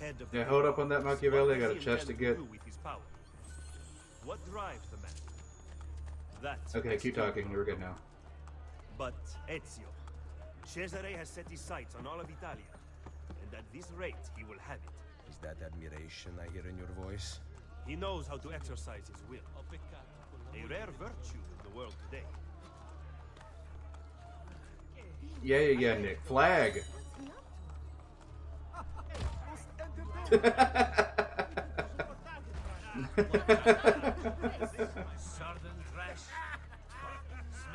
head of the Yeah, hold up on that Machiavelli. I got a chest to get. with his power? What drives the man? That Okay, keep talking. We're good now. But Ezio, Cesare has set his sights on all of Italia, and at this rate he will have it. Is that admiration I hear in your voice? He knows how to exercise his will. A rare virtue in the world today. Yeah, Nick. Flag!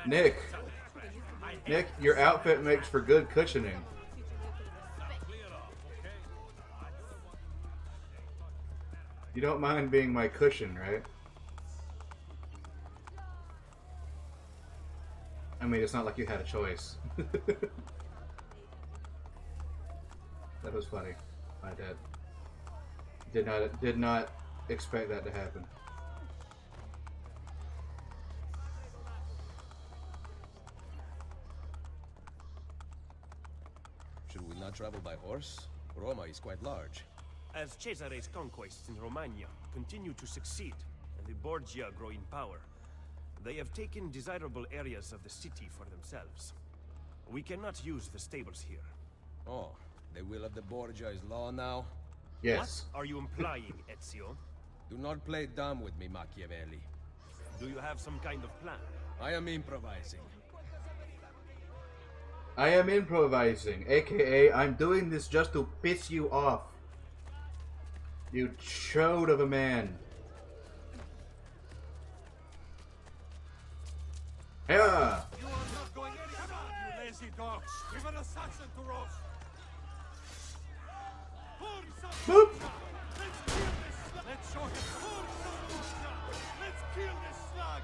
Nick, your outfit makes for good cushioning. You don't mind being my cushion, right? I mean, it's not like you had a choice. That was funny. My dad did not expect that to happen. Should we not travel by horse? Roma is quite large. As Cesare's conquests in Romagna continue to succeed, and the Borgia grow in power, they have taken desirable areas of the city for themselves. We cannot use the stables here. Oh, the will of the Borgia is law now? Yes. What are you implying, Ezio? Do not play dumb with me, Machiavelli. Do you have some kind of plan? I am improvising. I am improvising, aka I'm doing this just to piss you off. You chode of a man. Yeah. You are not going anywhere, you lazy dogs. We've an assassin to roast. Boop. Let's kill this slug. Let's show him. Let's kill this slug.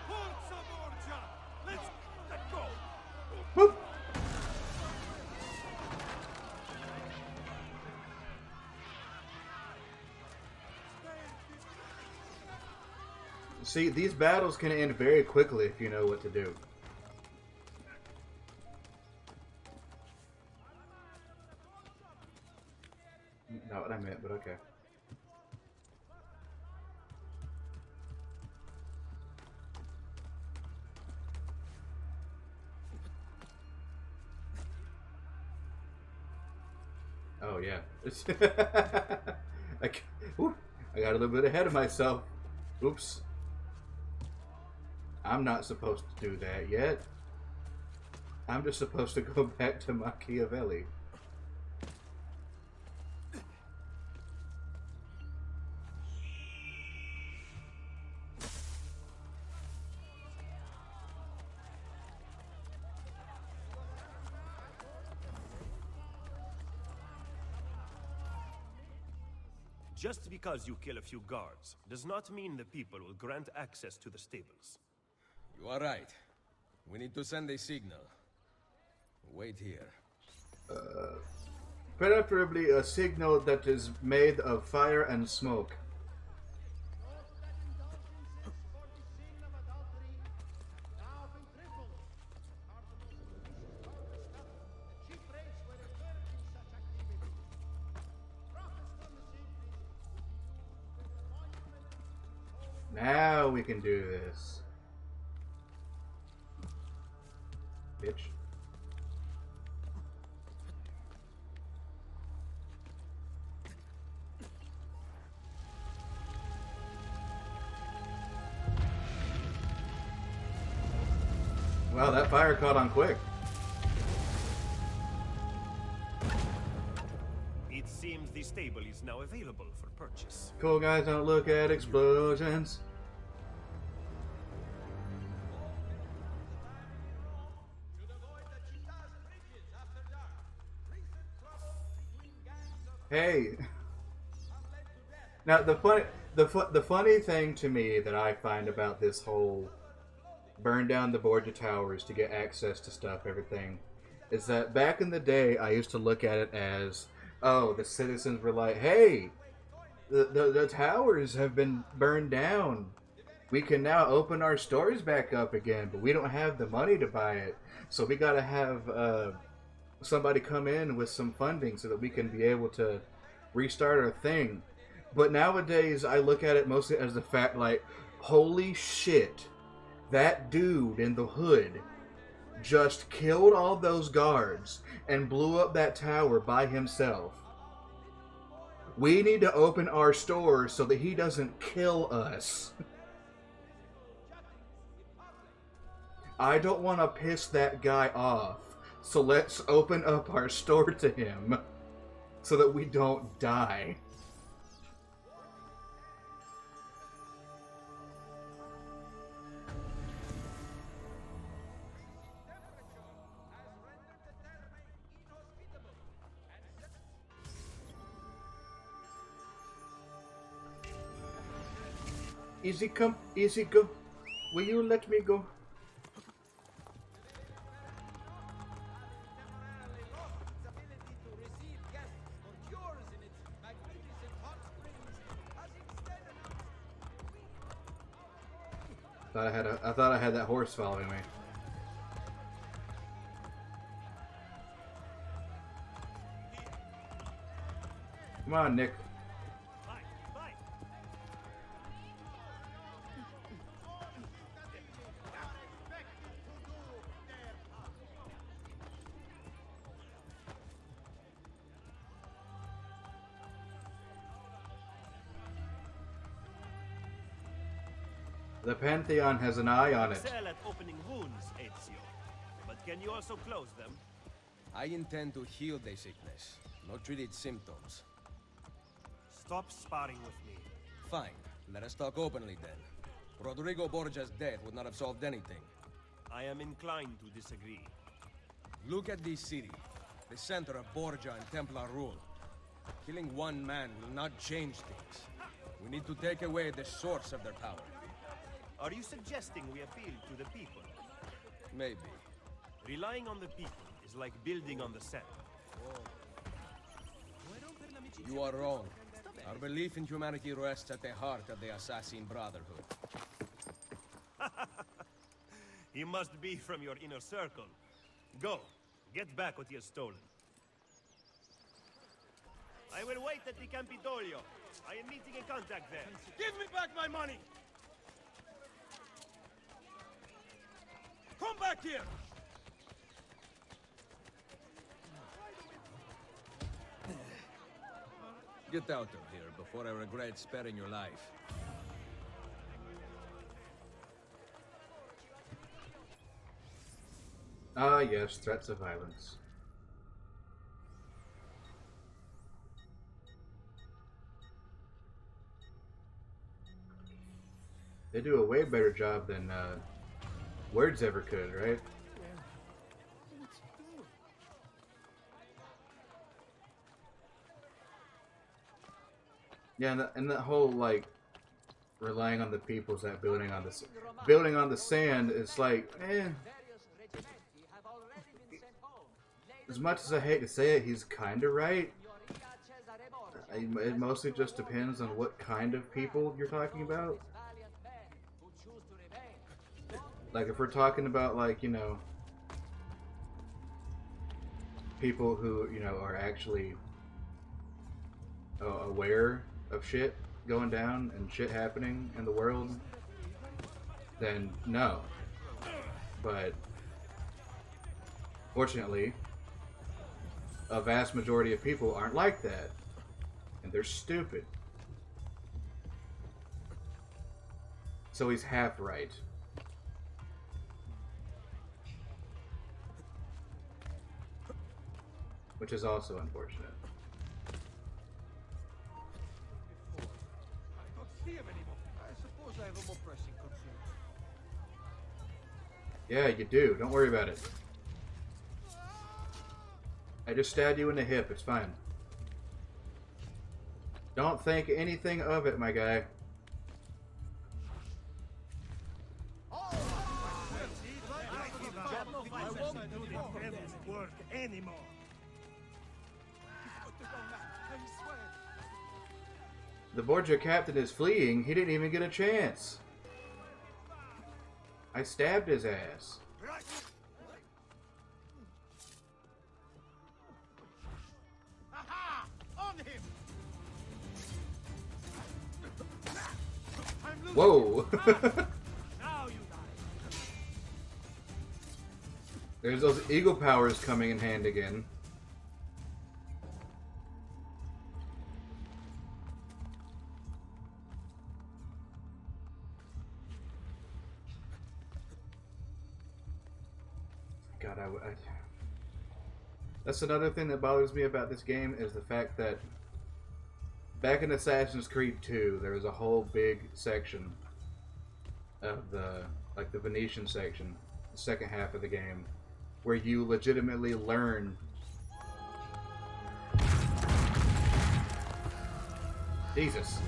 Forza Borgia. Let's let go. Boop. See, these battles can end very quickly if you know what to do. Not what I meant, but okay. Oh yeah. I got a little bit ahead of myself. Oops. I'm not supposed to do that yet. I'm just supposed to go back to Machiavelli. Just because you kill a few guards does not mean the people will grant access to the stables. You are right. We need to send a signal. Wait here. Preferably a signal that is made of fire and smoke. Now we can do this. Bitch. Wow, that fire caught on quick. It seems the stable is now available for purchase. Cool guys don't look at explosions. Hey. Now the funny thing to me that I find about this whole burn down the Borgia Towers to get access to stuff, everything, is that back in the day I used to look at it as, oh, the citizens were like, hey, the towers have been burned down. We can now open our stores back up again, but we don't have the money to buy it. So we gotta have somebody come in with some funding so that we can be able to restart our thing. But nowadays, I look at it mostly as the fact, like, holy shit, that dude in the hood just killed all those guards and blew up that tower by himself. We need to open our stores so that he doesn't kill us. I don't want to piss that guy off, so let's open up our store to him so that we don't die. Easy come, easy go. Will you let me go? I thought I had that horse following me. Come on, Nick. The Pantheon has an eye on it. Excel at opening wounds, Ezio. But can you also close them? I intend to heal the sickness, not treat its symptoms. Stop sparring with me. Fine. Let us talk openly then. Rodrigo Borgia's death would not have solved anything. I am inclined to disagree. Look at this city, the center of Borgia and Templar rule. Killing one man will not change things. We need to take away the source of their power. Are you suggesting we appeal to the people? Maybe. Relying on the people is like building on the sand. You are wrong. Our belief in humanity rests at the heart of the Assassin Brotherhood. He must be from your inner circle. Go, get back what he has stolen. I will wait at the Campidoglio. I am meeting a contact there. Give me back my money! Come back here! Get out of here before I regret sparing your life. Ah, yes, threats of violence. They do a way better job than Words ever could, right? Yeah, and that whole like relying on the people's that building on the sand is like, as much as I hate to say it, he's kind of right. It mostly just depends on what kind of people you're talking about. Like, if we're talking about, like, you know, people who, you know, are actually aware of shit going down and shit happening in the world, then no. But, fortunately, a vast majority of people aren't like that. And they're stupid. So he's half right. Which is also unfortunate. I don't see him anymore. I suppose I have a more pressing concern. Yeah, you do. Don't worry about it. I just stabbed you in the hip. It's fine. Don't think anything of it, my guy. I won't do the devil's work anymore. I swear. The Borgia captain is fleeing. He didn't even get a chance. I stabbed his ass. Whoa! Now you die. There's those eagle powers coming in hand again. God, that's another thing that bothers me about this game is the fact that back in Assassin's Creed 2, there was a whole big section of the Venetian section, the second half of the game, where you legitimately learn Jesus.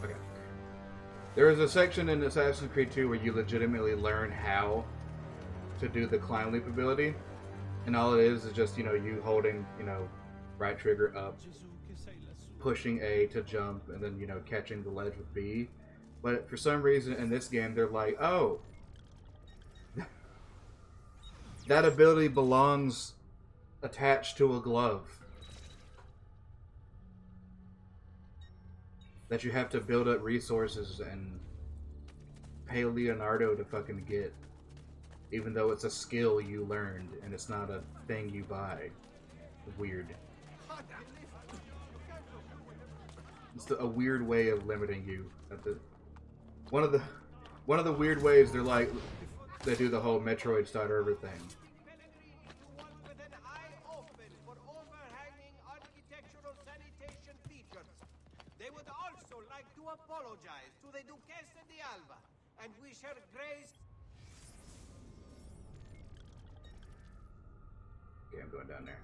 Okay. There is a section in Assassin's Creed 2 where you legitimately learn how to do the climb leap ability, and all it is just, you know, you holding, you know, right trigger up, pushing A to jump, and then, you know, catching the ledge with B. But for some reason in this game they're like, oh, that ability belongs attached to a glove that you have to build up resources and pay Leonardo to fucking get, even though it's a skill you learned and it's not a thing you buy. Weird. It's a weird way of limiting you. One of the weird ways they're like, they do the whole Metroid Start Over thing. With an eye open for overhanging architectural sanitation features. They would also like to apologize to the Duchessa di Alba and wish her grace. Okay, I'm going down there.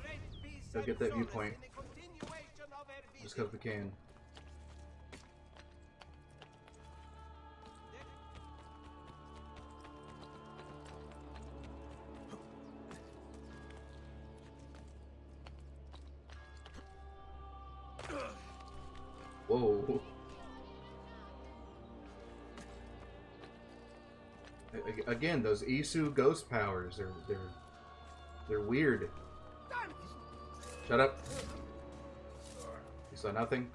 Great peace Go and get that solace viewpoint. in the continuation of her Just visit. because we can. Whoa. Again, those Isu ghost powers are they're weird. Shut up. You saw nothing?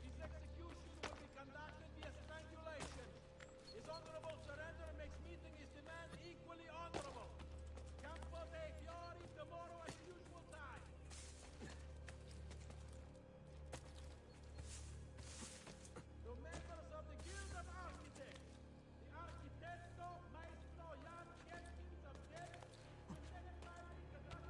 His execution will be conducted via strangulation. His honorable surrender makes meeting his demand equally honorable. Campo dei Fiori tomorrow at usual time. The members of the Guild of Architects, the Architetto Maestro Jan Jenkins of Death, will necessarily conduct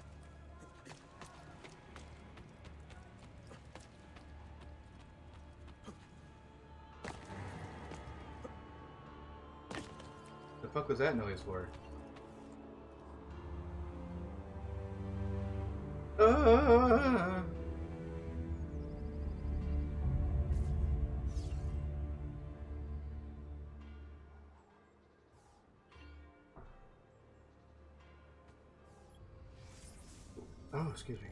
The fuck was that noise for? Ah. Oh, excuse me.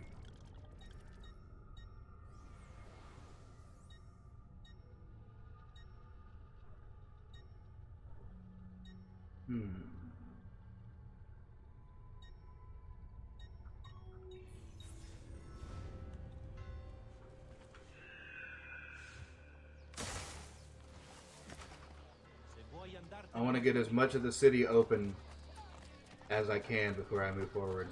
I want to get as much of the city open as I can before I move forward.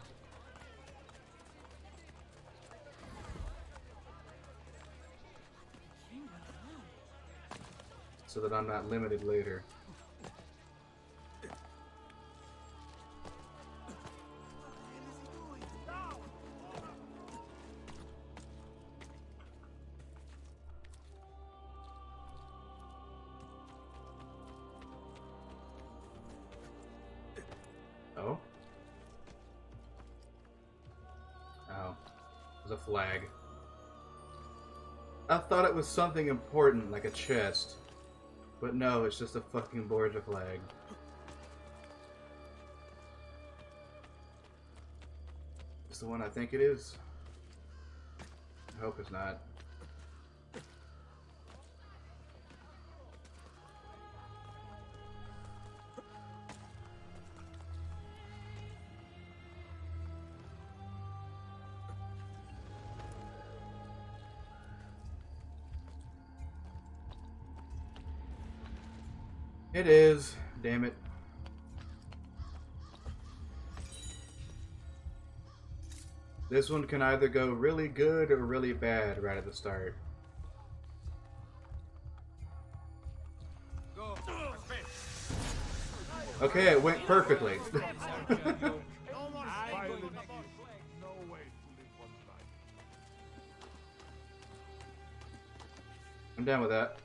So that I'm not limited later. Oh? Oh. There's a flag. I thought it was something important, like a chest. But no, it's just a fucking Borgia flag. It's the one I think it is. I hope it's not. It is. Damn it. This one can either go really good or really bad right at the start. Go. Okay, it went perfectly. No more Violence staying is with the no way to live one's life. I'm down with that.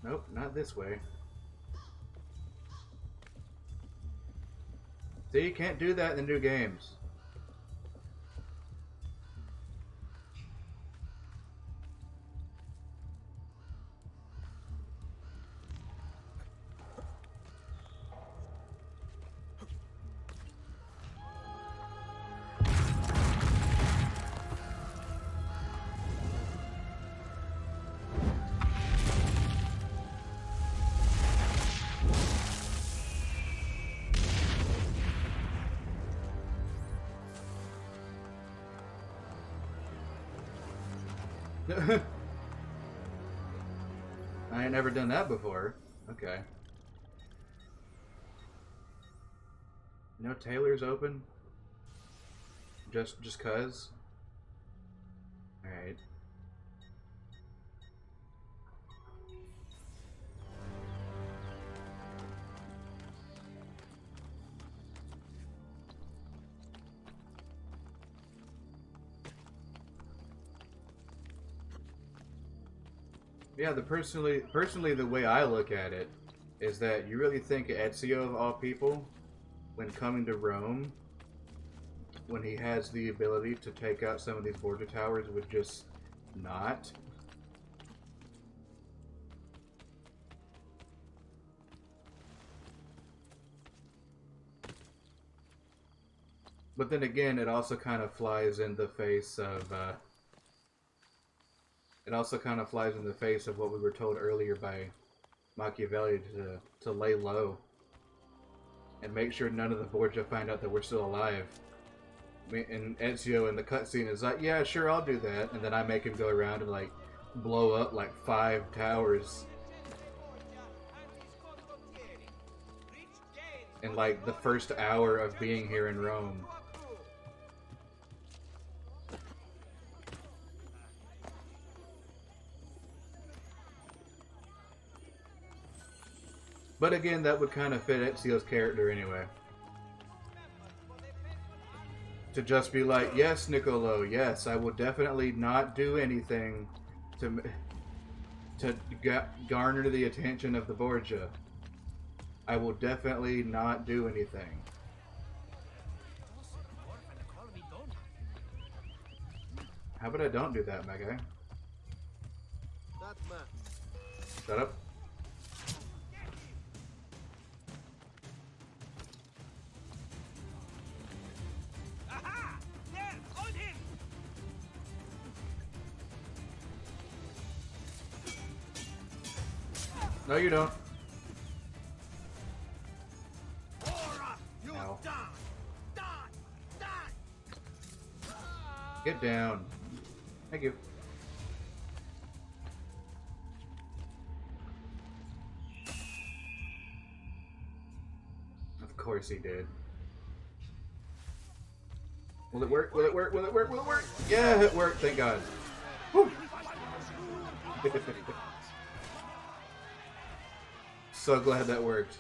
Nope, not this way. See, you can't do that in the new games. I ain't never done that before. Okay. No Taylor's open? Just cuz? Alright. Yeah, personally, the way I look at it is that you really think Ezio, of all people, when coming to Rome, when he has the ability to take out some of these border towers, would just not? But then again, it also kind of flies in the face of what we were told earlier by Machiavelli to lay low and make sure none of the Borgia find out that we're still alive. And Ezio in the cutscene is like, yeah, sure, I'll do that. And then I make him go around and like blow up like 5 towers in like the first hour of being here in Rome. But again, that would kind of fit Ezio's character anyway. To just be like, yes, Niccolo, yes, I will definitely not do anything to garner the attention of the Borgia. I will definitely not do anything. How about I don't do that, my guy? Shut up. No, you don't. Ow. Get down. Thank you. Of course he did. Will it work? Will it work? Will it work? Will it work? Yeah, it worked. Thank God. Whew. So glad that worked.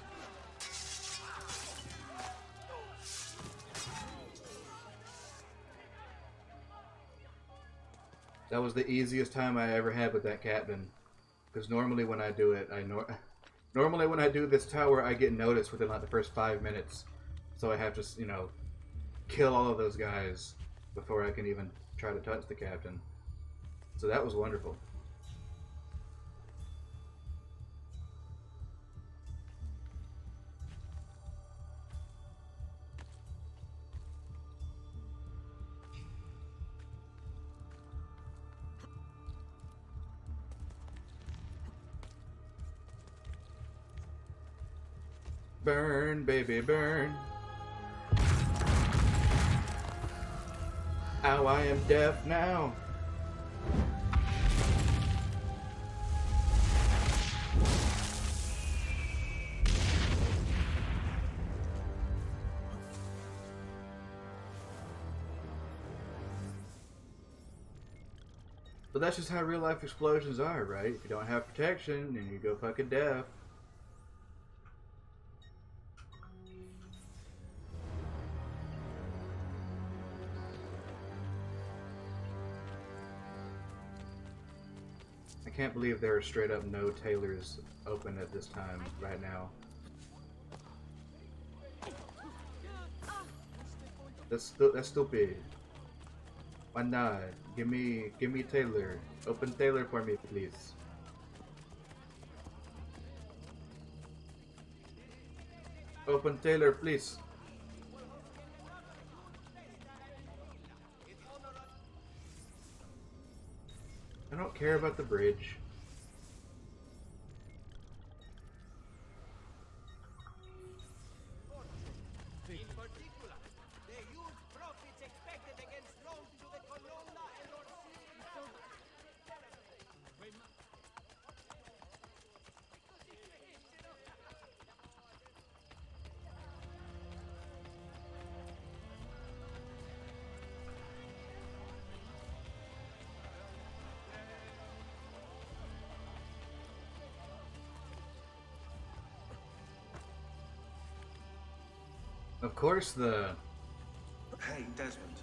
That was the easiest time I ever had with that captain. Because normally when I do it, normally when I do this tower, I get noticed within like the first 5 minutes. So I have to, you know, kill all of those guys before I can even try to touch the captain. So that was wonderful. Burn, baby, burn. Ow, I am deaf now. But that's just how real life explosions are, right? If you don't have protection, then you go fucking deaf. I can't believe there are straight up no tailors open at this time right now. That's stupid. Why not? Give me tailor. Open tailor for me, please. Open tailor, please. I don't care about the bridge. In particular, they use profits expected against loans to the Colonna and Orsini. Of course the... Hey, Desmond.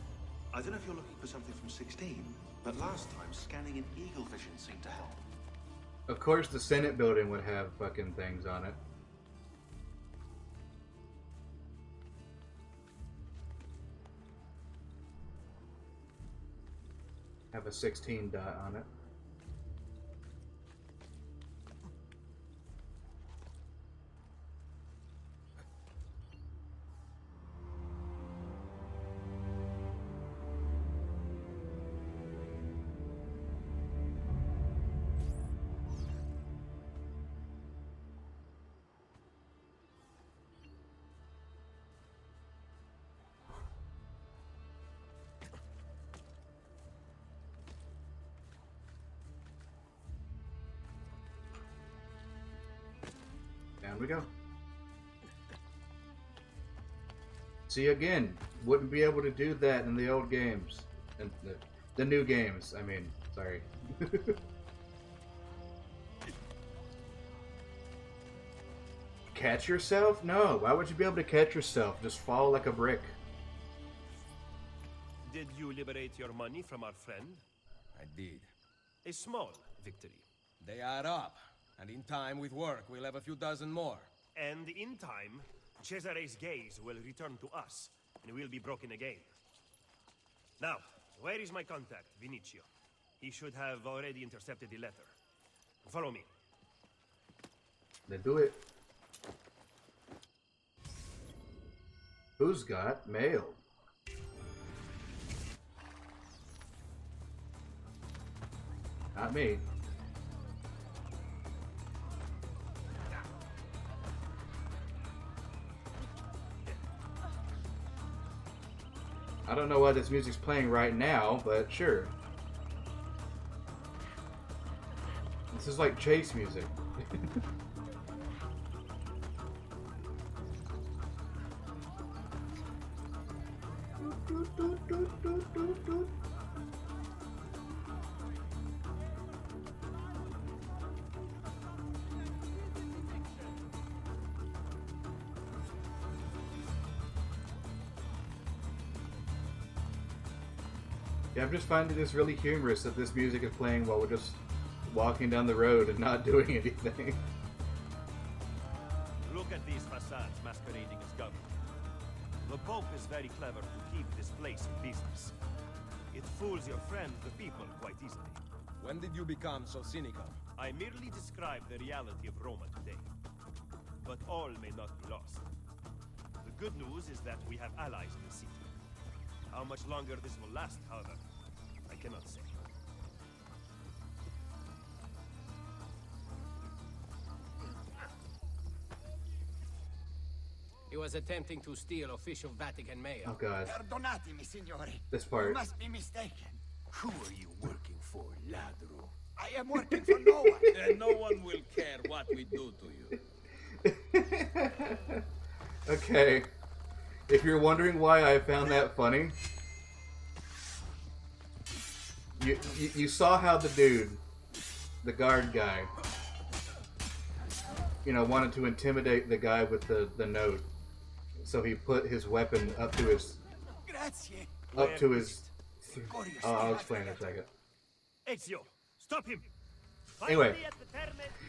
I don't know if you're looking for something from 16, but last time scanning an eagle vision seemed to help. Of course the Senate building would have fucking things on it. Have a 16 dot on it. Down we go. See, again, wouldn't be able to do that in the old games. And the new games, I mean, sorry. Catch yourself? No, why would you be able to catch yourself? Just fall like a brick. Did you liberate your money from our friend? I did. A small victory. They add up, and in time with work, we'll have a few dozen more. And in time, Cesare's gaze will return to us, and we'll be broken again. Now, where is my contact, Vinicio? He should have already intercepted the letter. Follow me. Then do it. Who's got mail? Not me. I don't know why this music's playing right now, but sure. This is like chase music. Yeah, I'm just finding this really humorous that this music is playing while we're just walking down the road and not doing anything. Look at these facades masquerading as government. The Pope is very clever to keep this place in business. It fools your friend, the people, quite easily. When did you become so cynical? I merely describe the reality of Roma today. But all may not be lost. The good news is that we have allies in the city. How much longer this will last, however, I cannot say. He was attempting to steal official Vatican mail. Oh god. Perdonatemi, signore. This part. You must be mistaken. Who are you working for, ladro? I am working for no one. And no one will care what we do to you. Okay. If you're wondering why I found that funny, you saw how the dude, the guard guy, you know, wanted to intimidate the guy with the note. So he put his weapon up to his Grazie. I'll explain in a second. Ezio, stop him! Anyway,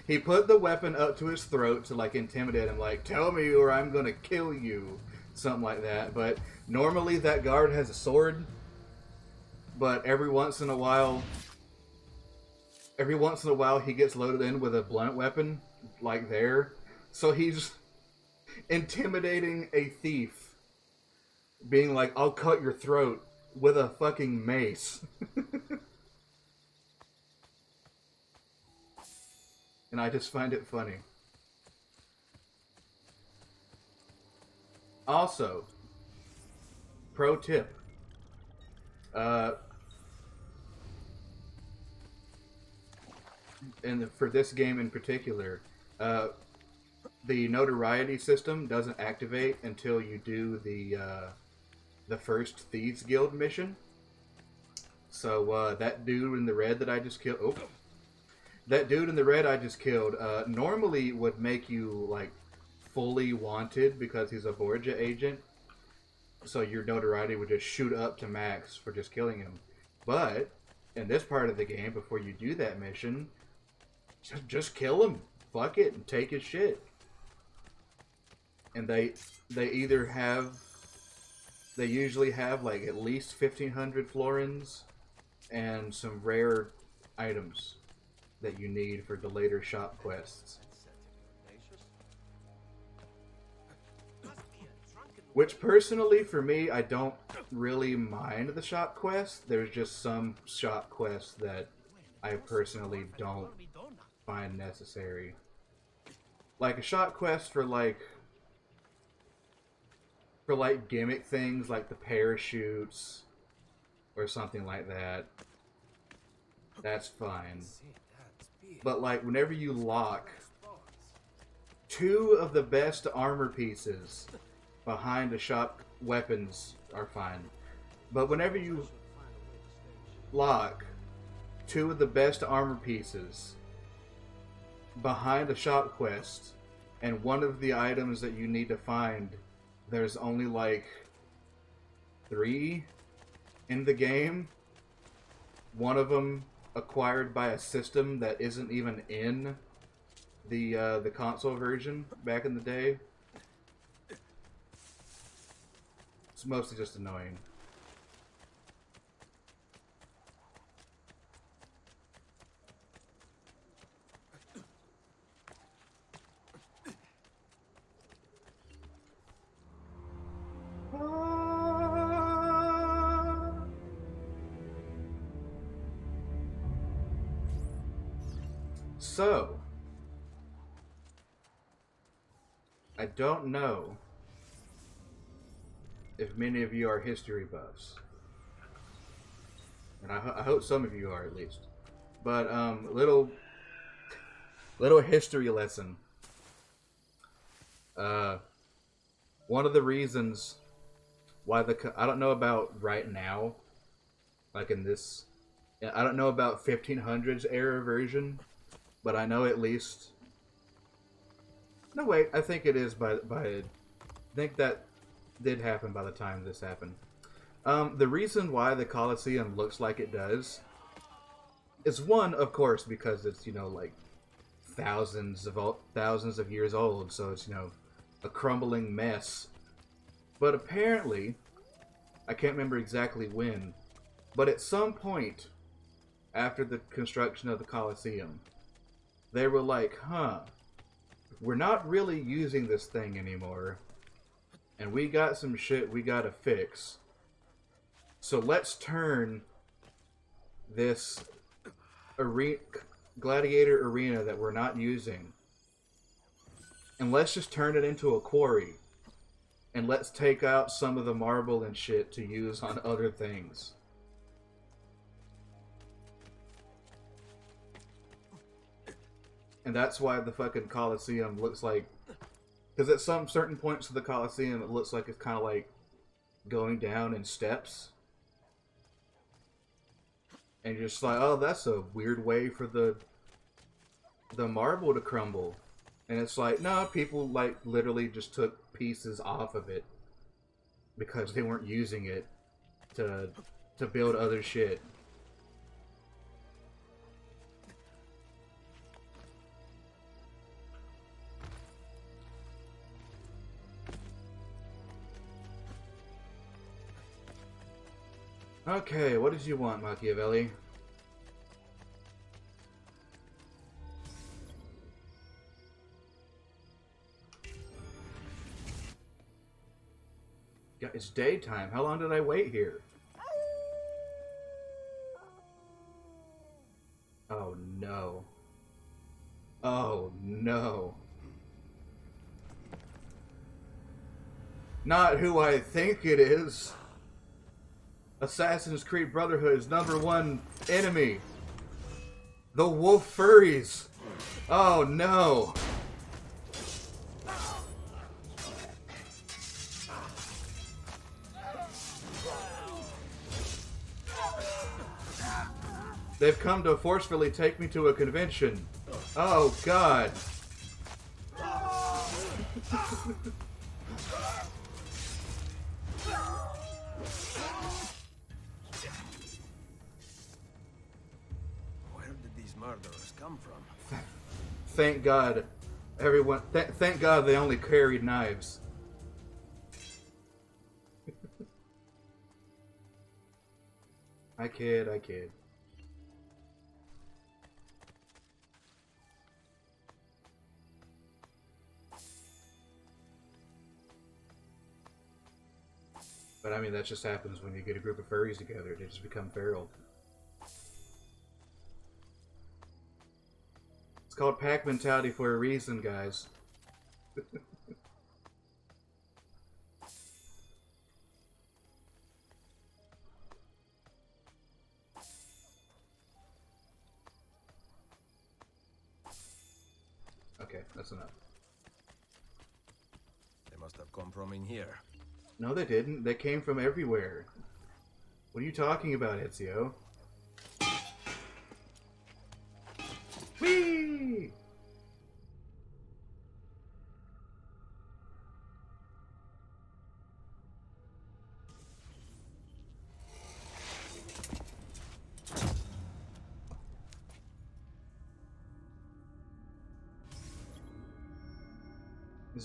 he put the weapon up to his throat to like intimidate him, like, tell me or I'm gonna kill you, something like that. But normally that guard has a sword, but every once in a while he gets loaded in with a blunt weapon, like there. So he's intimidating a thief, being like, I'll cut your throat with a fucking mace. And I just find it funny. Also, pro tip. And for this game in particular, the notoriety system doesn't activate until you do the first Thieves Guild mission. So that dude in the red that I just killed. Oh. That dude in the red I just killed normally would make you, like, fully wanted because he's a Borgia agent. So your notoriety would just shoot up to max for just killing him. But, in this part of the game, before you do that mission, just kill him. Fuck it, and take his shit. And they usually have, like, at least 1,500 florins and some rare items that you need for the later shop quests. Which personally, for me, I don't really mind the shop quests. There's just some shop quests that I personally don't find necessary. Like a shop quest for gimmick things like the parachutes or something like that. That's fine. But like whenever you lock 2 of the best armor pieces behind the shop, weapons are fine. But whenever you lock 2 of the best armor pieces behind a shop quest, and one of the items that you need to find, there's only like 3 in the game. One of them acquired by a system that isn't even in the console version back in the day. It's mostly just annoying. So, I don't know if many of you are history buffs, and I hope some of you are at least. But little history lesson. One of the reasons why I don't know about right now, like in this, I don't know about 1500s era version. But I know at least... No, wait. I think it is by... I think that did happen by the time this happened. The reason why the Colosseum looks like it does is, one, of course, because it's, you know, like thousands of years old. So it's, you know, a crumbling mess. But apparently, I can't remember exactly when, but at some point after the construction of the Colosseum, they were like, we're not really using this thing anymore, and we got some shit we gotta fix. So let's turn this gladiator arena that we're not using, and let's just turn it into a quarry and let's take out some of the marble and shit to use on other things. And that's why the fucking Colosseum looks like... Because at some certain points of the Colosseum, it looks like it's kind of like going down in steps. And you're just like, oh, that's a weird way for the marble to crumble. And it's like, no, people like literally just took pieces off of it because they weren't using it to build other shit. Okay, what did you want, Machiavelli? Yeah, it's daytime. How long did I wait here? Oh no. Oh no. Not who I think it is. Assassin's Creed Brotherhood's #1 enemy. The wolf furries. Oh no. They've come to forcefully take me to a convention. Oh god. Murderers come from. Thank God, everyone. Thank God they only carried knives. I kid. But I mean, that just happens when you get a group of furries together. They just become feral. It's called pack mentality for a reason, guys. Okay, that's enough. They must have come from in here. No, they didn't. They came from everywhere. What are you talking about, Ezio? Whee!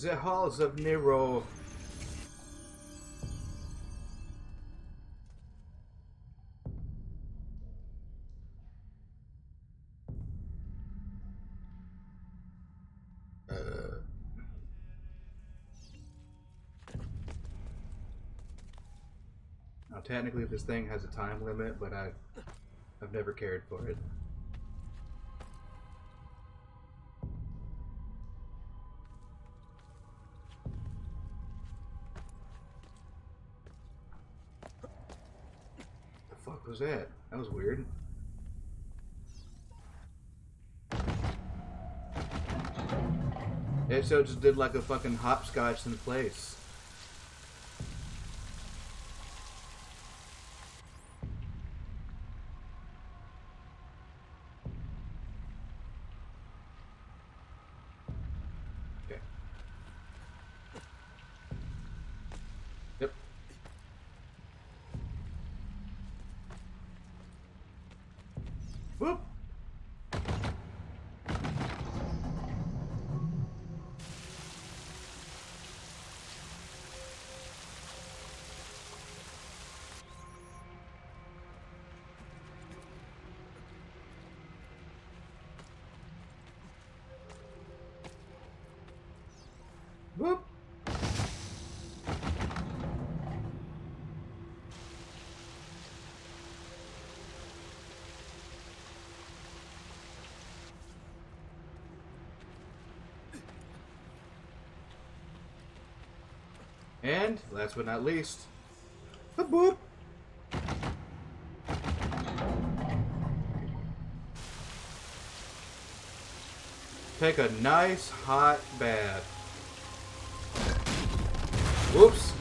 The halls of Nero. Now, technically, this thing has a time limit, but I've never cared for it. The fuck was that? That was weird. Ezio just did like a fucking hopscotch in place. Okay. Yep. Whoop. Whoop. And, last but not least, the boop! Take a nice hot bath. Whoops!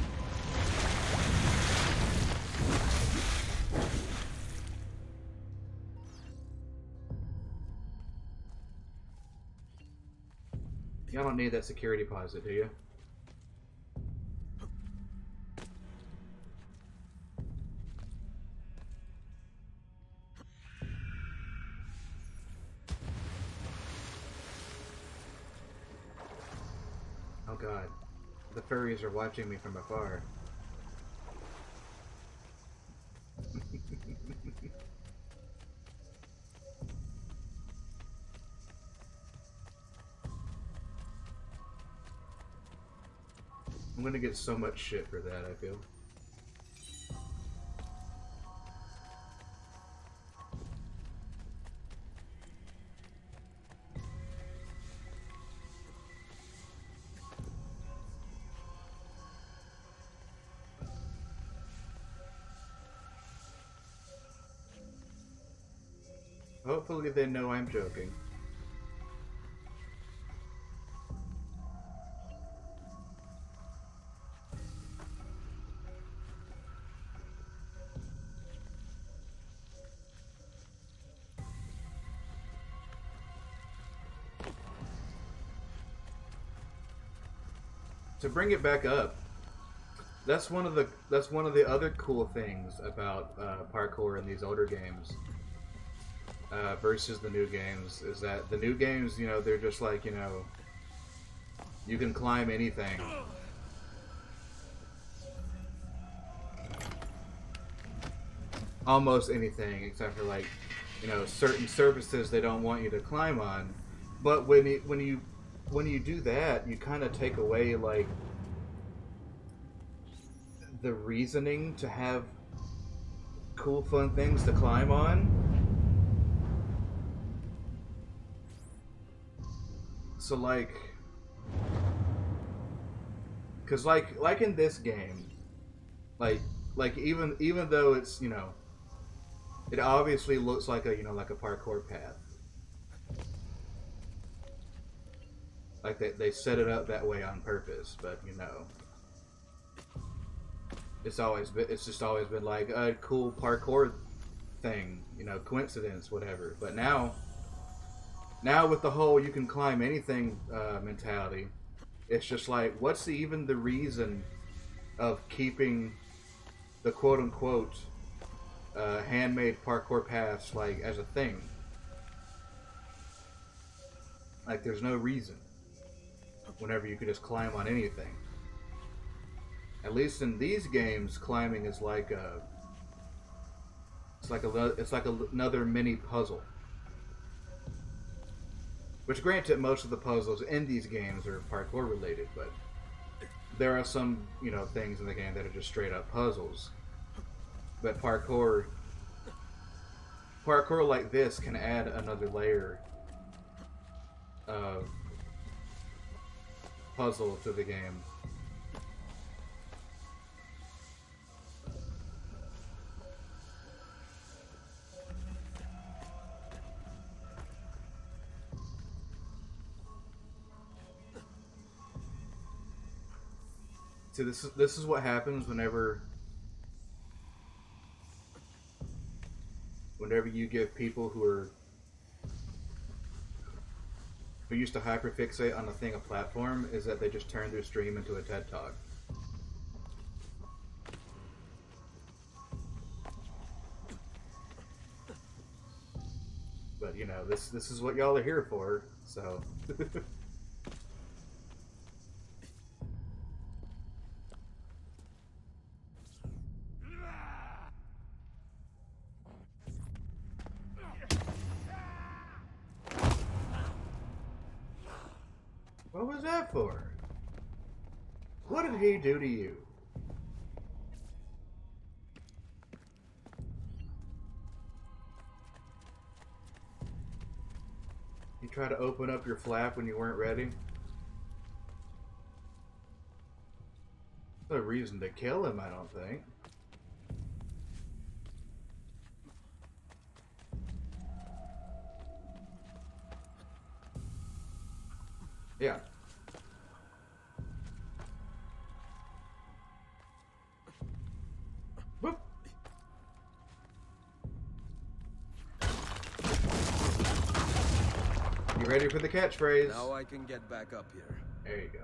Y'all don't need that security deposit, do you? Oh god. The furries are watching me from afar. I'm gonna get so much shit for that, I feel. Hopefully they know I'm joking. To bring it back up, that's one of the other cool things about parkour in these older games versus the new games, is that the new games, you know, they're just like, you know, you can climb anything. Almost anything, except for, like, you know, certain surfaces they don't want you to climb on. But when you do that, you kind of take away, like, the reasoning to have cool, fun things to climb on. So, like, because like in this game, like even though it's, you know, it obviously looks like a, you know, like a parkour path. Like they set it up that way on purpose, but, you know, it's just always been like a cool parkour thing, you know, coincidence, whatever. But now with the whole you can climb anything mentality, it's just like, what's even the reason of keeping the quote unquote handmade parkour paths, like, as a thing? Like, there's no reason whenever you could just climb on anything. At least in these games, climbing is like it's like another mini puzzle. Which, granted, most of the puzzles in these games are parkour related, but there are some, you know, things in the game that are just straight up puzzles. But parkour like this can add another layer of puzzle to the game. See, this is what happens whenever you give people who used to hyperfixate on a thing, a platform, is that they just turn their stream into a TED Talk. But, you know, this is what y'all are here for, so. What was that for? What did he do to you? You try to open up your flap when you weren't ready? No reason to kill him, I don't think. Yeah. Whoop. You ready for the catchphrase? Now I can get back up here. There you go.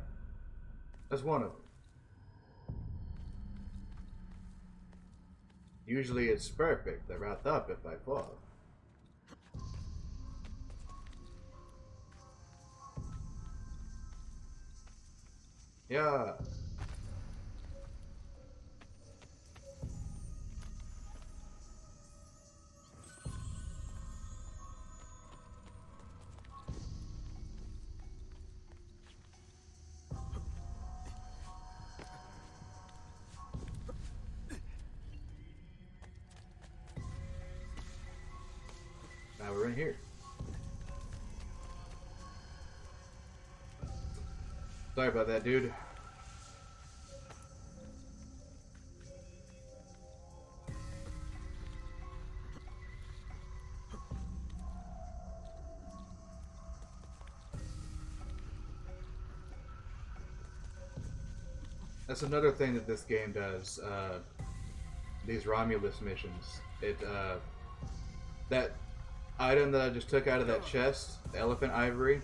That's one of them. Usually it's perfect. I wrapped up if I fall. Yeah. Now we're in here. Sorry about that, dude. That's another thing that this game does. These Romulus missions. That item that I just took out of that chest, the elephant ivory,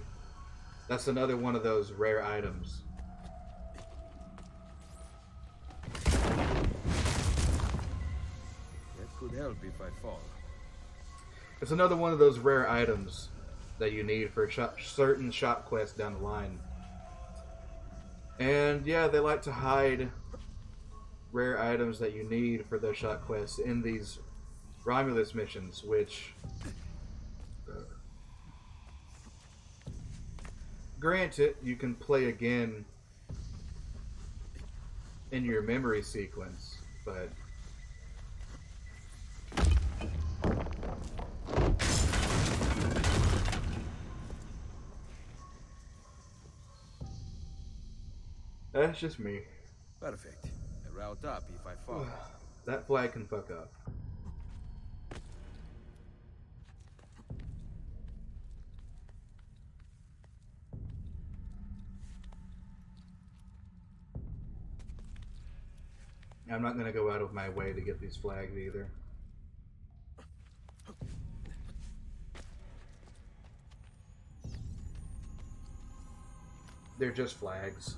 that's another one of those rare items. That could help if I fall. It's another one of those rare items that you need for certain shop quests down the line. And yeah, they like to hide rare items that you need for those shop quests in these Romulus missions, which granted, you can play again in your memory sequence, but that's just me. Perfect. A route up if I fall. That flag can fuck up. I'm not gonna go out of my way to get these flags either. They're just flags.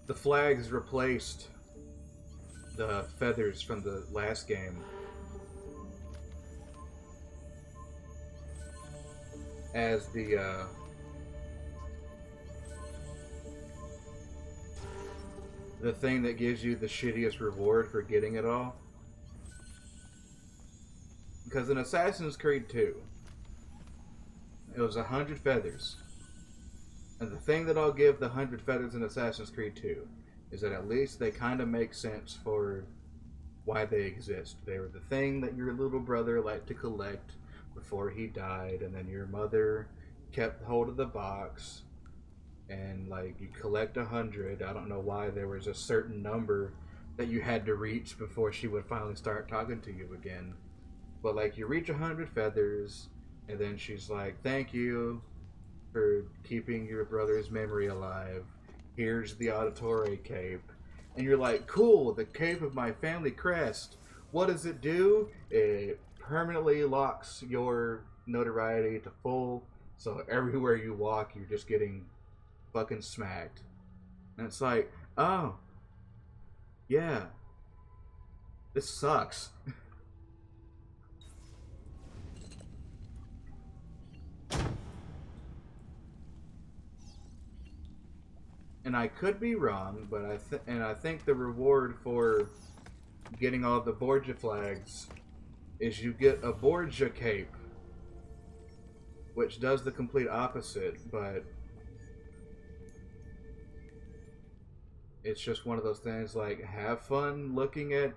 The flags replaced the feathers from the last game. As the thing that gives you the shittiest reward for getting it all. Because in Assassin's Creed 2, it was 100 feathers. And the thing that I'll give the 100 feathers in Assassin's Creed 2 is that at least they kind of make sense for why they exist. They were the thing that your little brother liked to collect before he died, and then your mother kept hold of the box. And like you collect 100. I don't know why there was a certain number that you had to reach before she would finally start talking to you again. But like you reach 100 feathers, and then she's like, "Thank you for keeping your brother's memory alive. Here's the Auditore cape." And you're like, "Cool, the cape of my family crest. What does it do? It permanently locks your notoriety to full. So everywhere you walk, you're just getting fucking smacked." And it's like, oh, yeah, this sucks. And I could be wrong, but I think the reward for getting all the Borgia flags is you get a Borgia cape, which does the complete opposite, but it's just one of those things like, have fun looking at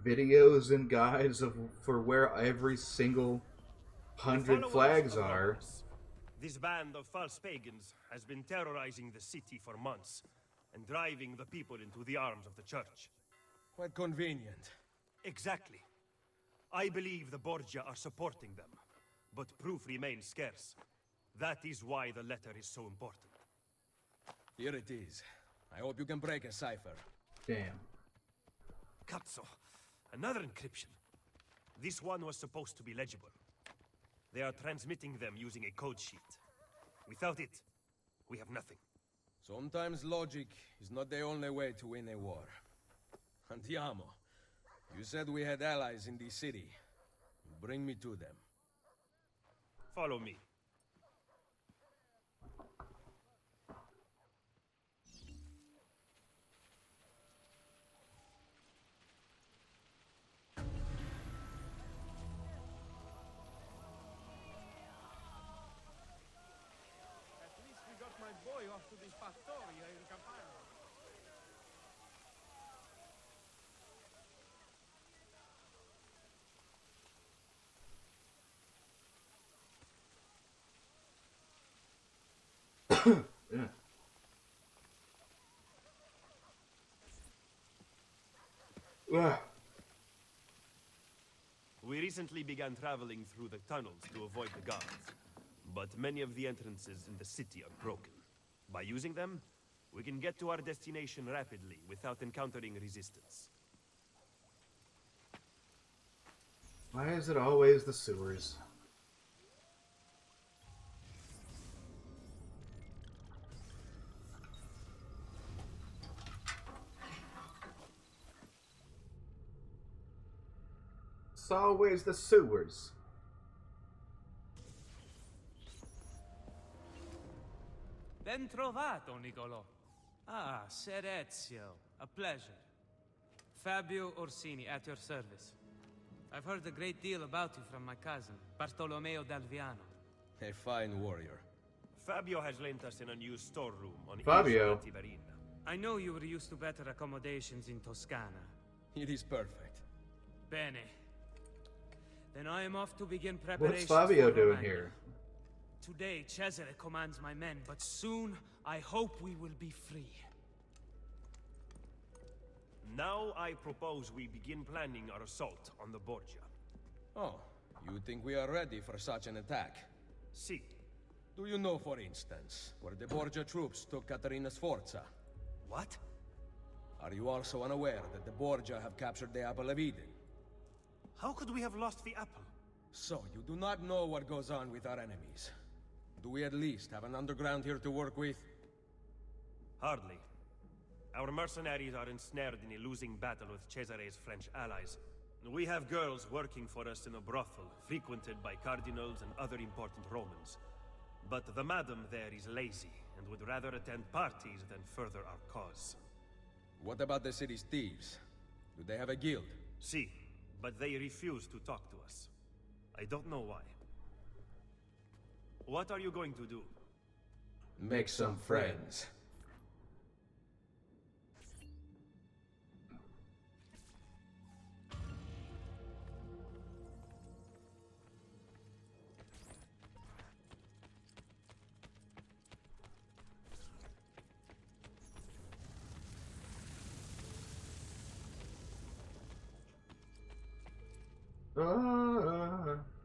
videos and guides for where every single 100 flags are. This band of false pagans has been terrorizing the city for months and driving the people into the arms of the church. Quite convenient. Exactly. I believe the Borgia are supporting them, but proof remains scarce. That is why the letter is so important. Here it is. I hope you can break a cipher. Damn. Cazzo, another encryption. This one was supposed to be legible. They are transmitting them using a code sheet. Without it, we have nothing. Sometimes logic is not the only way to win a war. Andiamo. You said we had allies in the city. Bring me to them. Follow me. At least we got my boy off to the Fattoria in Campania. Yeah. Ugh. We recently began traveling through the tunnels to avoid the guards. But many of the entrances in the city are broken. By using them, we can get to our destination rapidly without encountering resistance. Why is it always the sewers? It's always the sewers. Ben trovato, Nicolò. Ah, Ser Ezio. A pleasure. Fabio Orsini, at your service. I've heard a great deal about you from my cousin, Bartolomeo d'Alviano. A fine warrior. Fabio has lent us an unused storeroom on Fabio. Isola Tiberina. I know you were used to better accommodations in Toscana. It is perfect. Bene. Then I am off to begin What's preparations Fabio for doing Romagna. here? Today, Cesare commands my men, but soon, I hope we will be free. Now I propose we begin planning our assault on the Borgia. Oh, you think we are ready for such an attack? See, Do you know, for instance, where the Borgia troops took Caterina Sforza? what? Are you also unaware that the Borgia have captured the Apple of Eden? How could we have lost the apple? So, you do not know what goes on with our enemies. Do we at least have an underground here to work with? Hardly. Our mercenaries are ensnared in a losing battle with Cesare's French allies. We have girls working for us in a brothel, frequented by cardinals and other important Romans. But the madam there is lazy, and would rather attend parties than further our cause. What about the city's thieves? Do they have a guild? See, but they refuse to talk to us. I don't know why. What are you going to do? Make some friends.